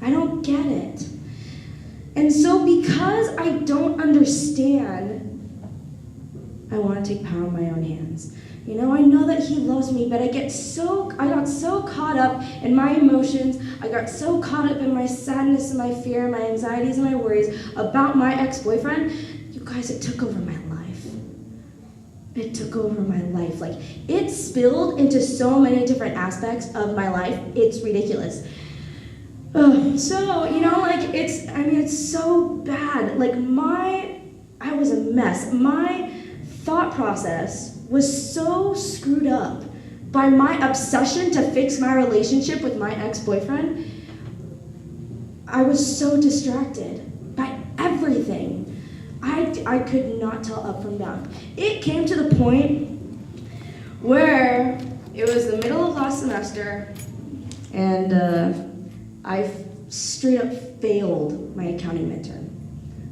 I don't get it. And so because I don't understand, I want to take power in my own hands. I know that he loves me, but I got so caught up in my emotions. I got so caught up in my sadness and my fear, my anxieties and my worries about my ex-boyfriend. You guys, it took over my life. It took over my life. Like, it spilled into so many different aspects of my life. It's ridiculous. So, it's so bad. Like, I was a mess. My thought process was so screwed up by my obsession to fix my relationship with my ex-boyfriend. I was so distracted by everything. I could not tell up from down. It came to the point where it was the middle of last semester, and I straight up failed my accounting midterm.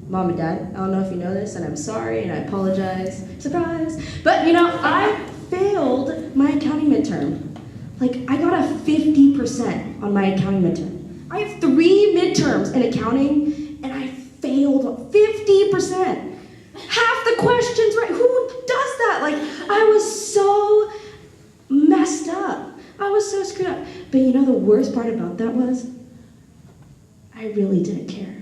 Mom and Dad, I don't know if you know this, and I'm sorry, and I apologize. Surprise! But I failed my accounting midterm. Like, I got a 50% on my accounting midterm. I have 3 midterms in accounting, and I failed 50%. Half the questions right. Who does that? Like, I was so messed up. I was so screwed up. But the worst part about that was, I really didn't care.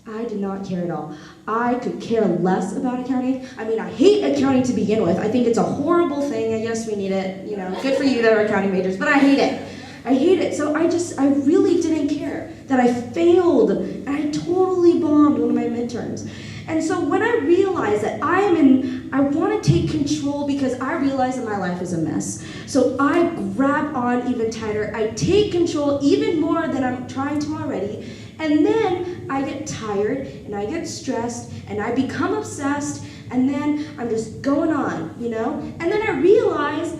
I did not care at all. I could care less about accounting. I mean, I hate accounting to begin with. I think it's a horrible thing. I guess we need it. Good for you that are accounting majors, but I hate it. I hate it. So I really didn't care that I failed, and I totally bombed one of my midterms. And so when I realized that I want to take control because I realize that my life is a mess. So I grab on even tighter. I take control even more than I'm trying to already. And then I get tired, and I get stressed, and I become obsessed, and then I'm just going on, And then I realize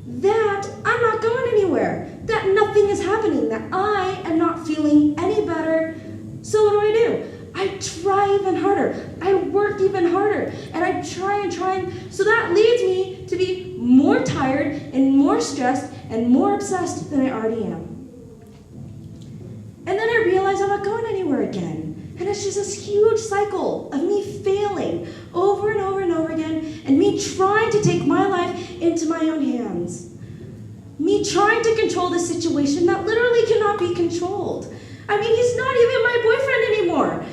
that I'm not going anywhere, that nothing is happening, that I am not feeling any better. So what do? I try even harder. I work even harder, and I try. So that leads me to be more tired and more stressed and more obsessed than I already am. And then I realize I'm not going anywhere again. And it's just this huge cycle of me failing over and over and over again, and me trying to take my life into my own hands. Me trying to control the situation that literally cannot be controlled. I mean, he's not even my boyfriend anymore,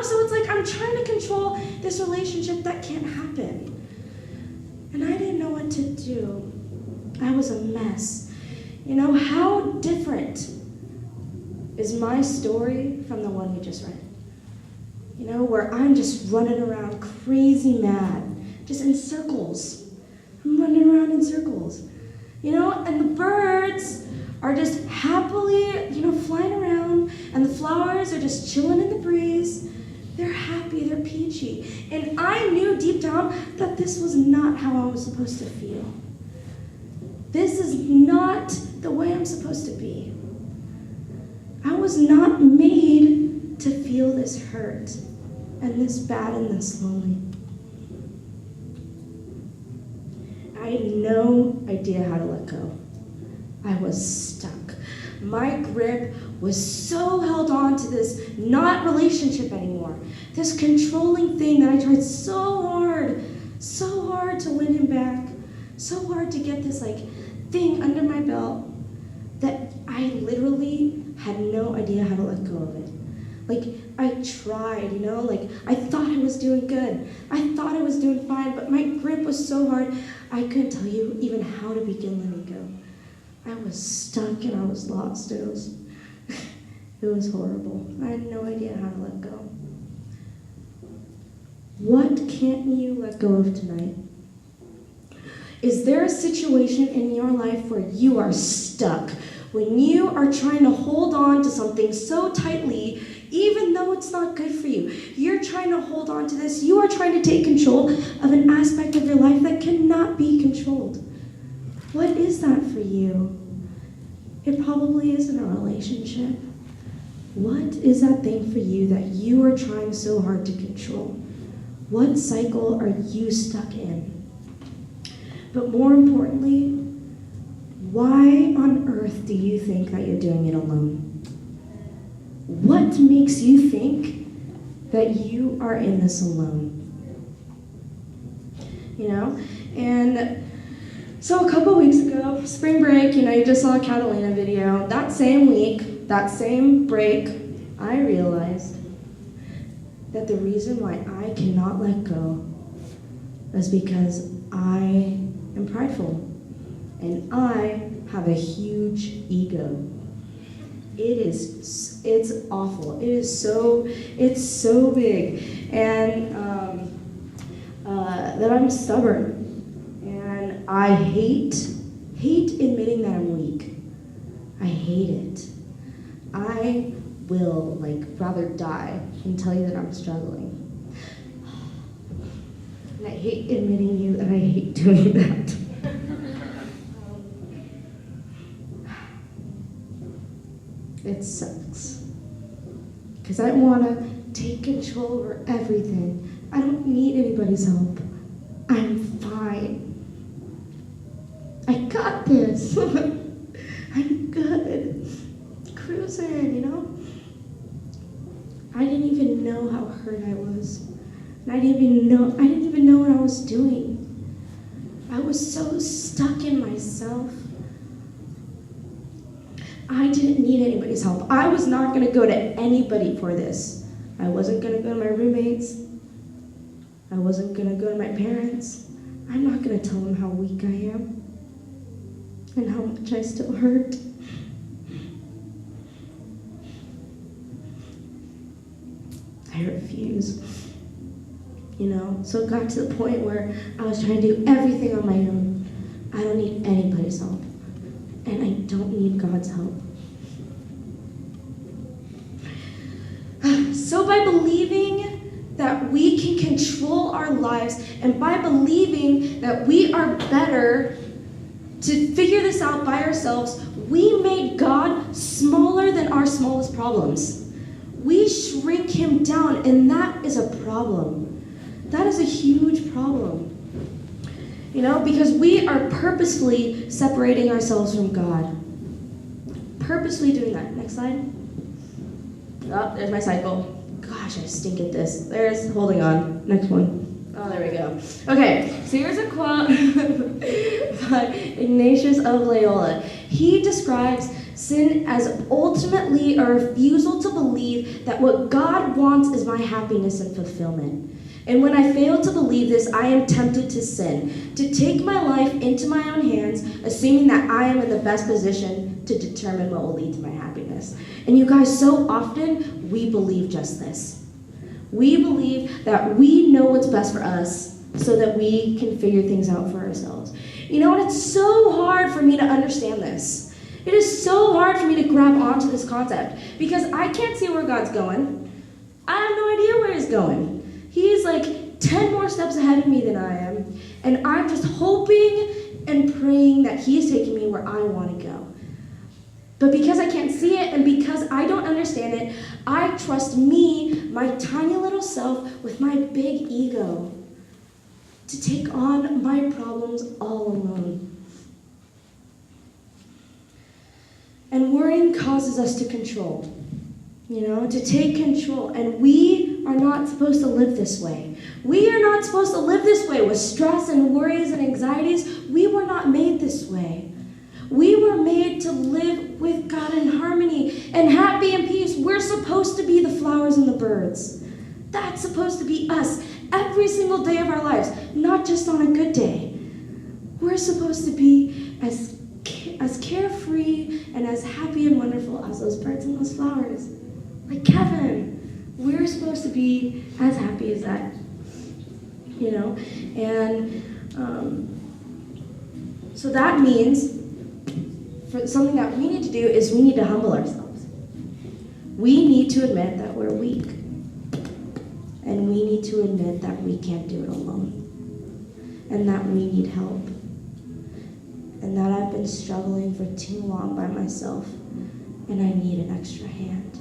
So it's like I'm trying to control this relationship that can't happen. And I didn't know what to do. I was a mess. How different is my story from the one we just read? Where I'm just running around crazy mad, just in circles. I'm running around in circles. And the birds are just happily, flying around, and the flowers are just chilling in the breeze. They're happy, they're peachy. And I knew deep down that this was not how I was supposed to feel. This is not the way I'm supposed to be. I was not made to feel this hurt, and this bad and this lonely. I had no idea how to let go. I was stuck. My grip was so held on to this not relationship anymore. This controlling thing that I tried so hard to win him back, so hard to get this thing under my belt, that I literally had no idea how to let go of it. I tried, I thought I was doing good. I thought I was doing fine, but my grip was so hard, I couldn't tell you even how to begin letting go. I was stuck and I was lost. It was horrible. I had no idea how to let go. What can't you let go of tonight? Is there a situation in your life where you are stuck, when you are trying to hold on to something so tightly, even though it's not good for you? You're trying to hold on to this. You are trying to take control of an aspect of your life that cannot be controlled. What is that for you? It probably isn't a relationship. What is that thing for you that you are trying so hard to control? What cycle are you stuck in? But more importantly, why on earth do you think that you're doing it alone? What makes you think that you are in this alone? You know? And so a couple weeks ago, spring break, you just saw a Catalina video. That same week, that same break, I realized that the reason why I cannot let go is because I am prideful and I have a huge ego. It's awful. It's so big, and that I'm stubborn, and I hate admitting that I'm weak. I hate it. I will rather die than tell you that I'm struggling. And I hate admitting you that I hate doing that. It sucks. Because I want to take control over everything. I don't need anybody's help. I'm fine. I got this. I'm good. Cruising, I didn't even know how hurt I was. And I didn't even know what I was doing. I was so stuck in myself. I didn't need anybody's help. I was not going to go to anybody for this. I wasn't going to go to my roommates. I wasn't going to go to my parents. I'm not going to tell them how weak I am and how much I still hurt. I refuse. So it got to the point where I was trying to do everything on my own. I don't need anybody's help. And I don't need God's help. So by believing that we can control our lives, and by believing that we are better to figure this out by ourselves, we make God smaller than our smallest problems. We shrink him down, and that is a problem. That is a huge problem. Because we are purposefully separating ourselves from God. Purposely doing that. Next slide. Oh, there's my cycle. Gosh, I stink at this. Holding on. Next one. Oh, there we go. Okay, so here's a quote by Ignatius of Loyola. He describes sin as ultimately a refusal to believe that what God wants is my happiness and fulfillment. And when I fail to believe this, I am tempted to sin, to take my life into my own hands, assuming that I am in the best position to determine what will lead to my happiness. And you guys, so often, we believe just this. We believe that we know what's best for us so that we can figure things out for ourselves. And it's so hard for me to understand this. It is so hard for me to grab onto this concept because I can't see where God's going. I have no idea where he's going. He's 10 more steps ahead of me than I am, and I'm just hoping and praying that he's taking me where I want to go. But because I can't see it, and because I don't understand it, I trust me, my tiny little self, with my big ego, to take on my problems all alone. And worrying causes us to control. To take control. And we are not supposed to live this way. We are not supposed to live this way with stress and worries and anxieties. We were not made this way. We were made to live with God in harmony and happy and peace. We're supposed to be the flowers and the birds. That's supposed to be us every single day of our lives, not just on a good day. We're supposed to be as carefree and as happy and wonderful as those birds and those flowers. Like Kevin, we're supposed to be as happy as that, and so that means something that we need to do is we need to humble ourselves. We need to admit that we're weak, and we need to admit that we can't do it alone, and that we need help, and that I've been struggling for too long by myself, and I need an extra hand.